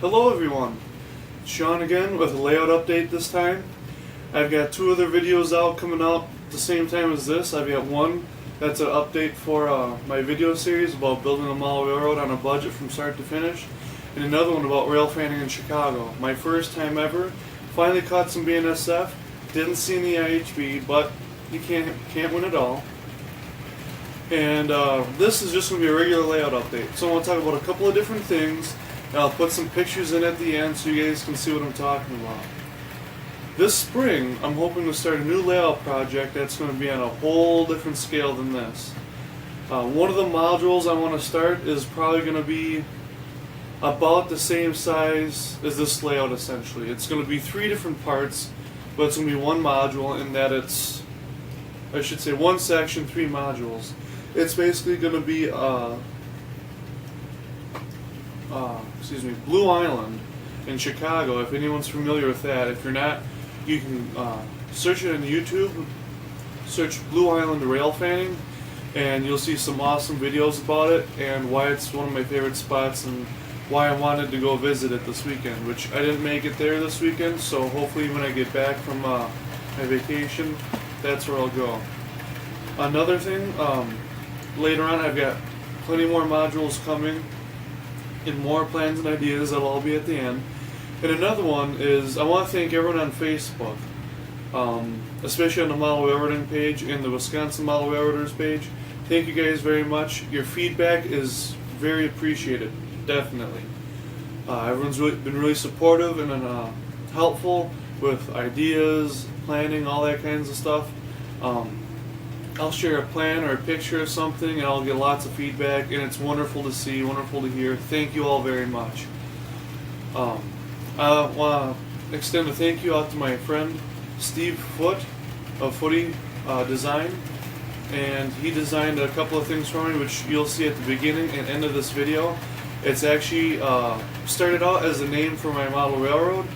Hello everyone, Sean again with a layout update this time. I've got two other videos out coming out the same time as this. I've got one that's an update for my video series about building a model railroad on a budget from start to finish, and another one about rail fanning in Chicago. My first time ever. Finally caught some BNSF. Didn't see any IHB, but you can't win it all. And this is just going to be a regular layout update. So I want to talk about a couple of different things. And I'll put some pictures in at the end so you guys can see what I'm talking about. This spring, I'm hoping to start a new layout project that's going to be on a whole different scale than this. One of the modules I want to start is probably going to be about the same size as this layout essentially. It's going to be 3 different parts, but it's going to be one module in that it's, I should say, one section, 3 modules. It's basically going to be Blue Island in Chicago, if anyone's familiar with that. If you're not, you can search it on YouTube, search Blue Island rail fanning, and you'll see some awesome videos about it and why it's one of my favorite spots and why I wanted to go visit it this weekend, which I didn't make it there this weekend, so hopefully when I get back from my vacation, that's where I'll go. Another thing, later on I've got plenty more modules coming and more plans and ideas that'll all be at the end. And another one is I want to thank everyone on Facebook, especially on the Model Railroading page and the Wisconsin Model Railroaders page. Thank you guys very much. Your feedback is very appreciated, definitely. Everyone's been really supportive and helpful with ideas, planning, all that kinds of stuff. I'll share a plan or a picture of something and I'll get lots of feedback, and it's wonderful to see, wonderful to hear. Thank you all very much. I want to extend a thank you out to my friend Steve Foote of Footy Design, and he designed a couple of things for me which you'll see at the beginning and end of this video. It's actually started out as a name for my model railroad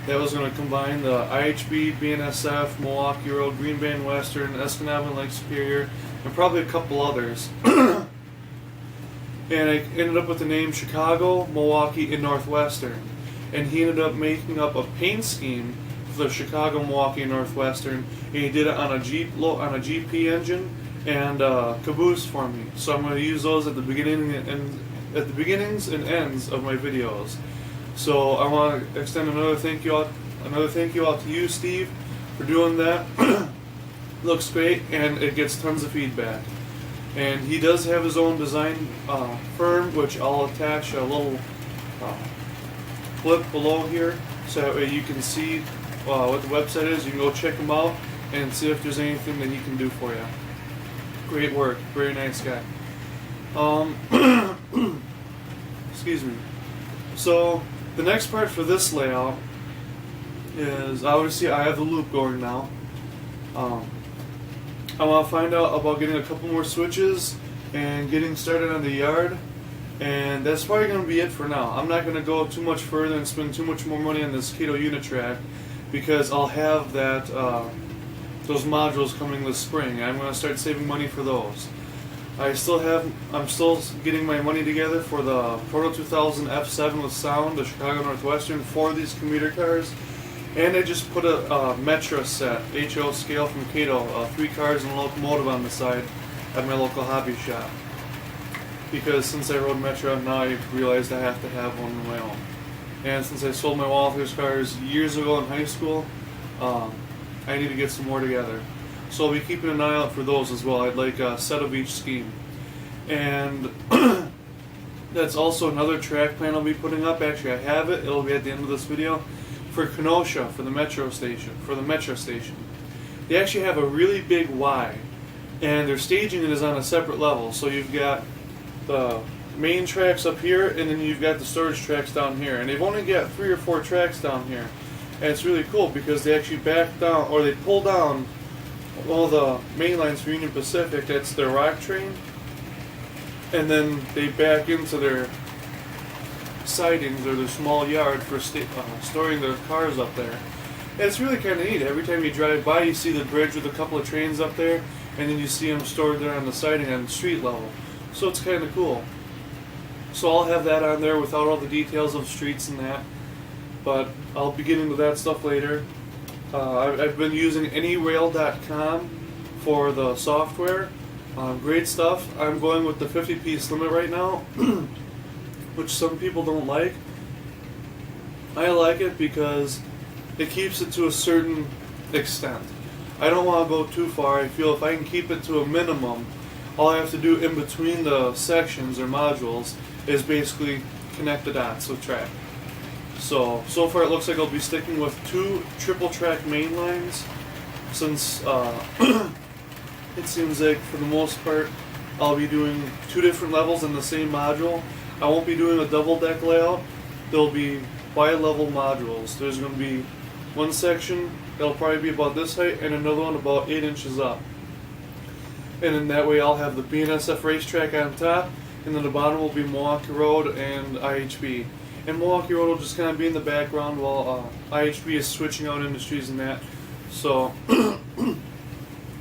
that was going to combine the IHB, BNSF, Milwaukee Road, Green Bay and Western, Escanaba, Lake Superior, and probably a couple others. And I ended up with the name Chicago, Milwaukee, and Northwestern. And he ended up making up a paint scheme for the Chicago, Milwaukee, and Northwestern, and he did it on a GP engine and caboose for me. So I'm going to use those at the beginning and at the beginnings and ends of my videos. So I want to extend another thank you out to you, Steve, for doing that. Looks great, and it gets tons of feedback. And he does have his own design firm, which I'll attach a little clip below here, so that way you can see what the website is. You can go check him out and see if there's anything that he can do for you. Great work, very nice guy. Excuse me. So the next part for this layout is, obviously I have the loop going now. I want to find out about getting a couple more switches and getting started on the yard, and that's probably going to be it for now. I'm not going to go too much further and spend too much more money on this Cato unit track because I'll have that those modules coming this spring. I'm going to start saving money for those. I'm still getting my money together for the Proto 2000 F7 with sound, the Chicago Northwestern, for these commuter cars. And I just put a Metro set, HO scale from Cato, 3 cars and a locomotive on the side at my local hobby shop. Because since I rode Metro, now I realized I have to have one of my own. And since I sold my Walters cars years ago in high school, I need to get some more together. So I'll be keeping an eye out for those as well. I'd like a set of each scheme. And that's also another track plan I'll be putting up. Actually, I have it. It'll be at the end of this video. For Kenosha, for the Metro station. They actually have a really big Y, and their staging is on a separate level. So you've got the main tracks up here, and then you've got the storage tracks down here. And they've only got 3 or 4 tracks down here. And it's really cool because they actually back down, or they pull down all the main lines for Union Pacific. That's their rock train, and then they back into their sidings or their small yard for storing their cars up there. And it's really kind of neat. Every time you drive by, you see the bridge with a couple of trains up there, and then you see them stored there on the siding on the street level. So it's kind of cool. So I'll have that on there without all the details of streets and that. But I'll be getting to that stuff later. I've been using anyrail.com for the software. Great stuff. I'm going with the 50-piece limit right now, which some people don't like. I like it because it keeps it to a certain extent. I don't want to go too far. I feel if I can keep it to a minimum, all I have to do in between the sections or modules is basically connect the dots with track. So far it looks like I'll be sticking with 2 triple track main lines, since it seems like for the most part I'll be doing 2 different levels in the same module. I won't be doing a double deck layout. There'll be bi-level modules. There's going to be one section that'll probably be about this height and another one about 8 inches up. And in that way I'll have the BNSF racetrack on top, and then the bottom will be Milwaukee Road and IHB. And Milwaukee Road will just kind of be in the background while IHB is switching out industries and that. So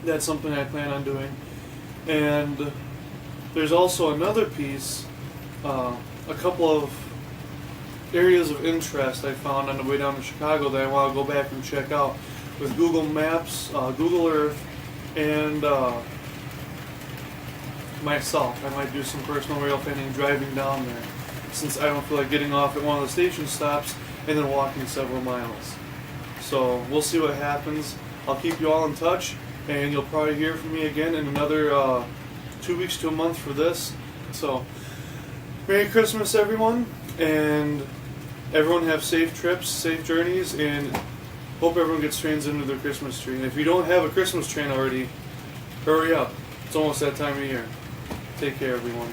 that's something I plan on doing. And there's also another piece, a couple of areas of interest I found on the way down to Chicago that I want to go back and check out with Google Maps, Google Earth, and myself. I might do some personal rail fanning driving down there, since I don't feel like getting off at one of the station stops and then walking several miles. So we'll see what happens. I'll keep you all in touch, and you'll probably hear from me again in another 2 weeks to a month for this. So Merry Christmas, everyone, and everyone have safe trips, safe journeys, and hope everyone gets trains into their Christmas tree. And if you don't have a Christmas train already, hurry up. It's almost that time of year. Take care, everyone.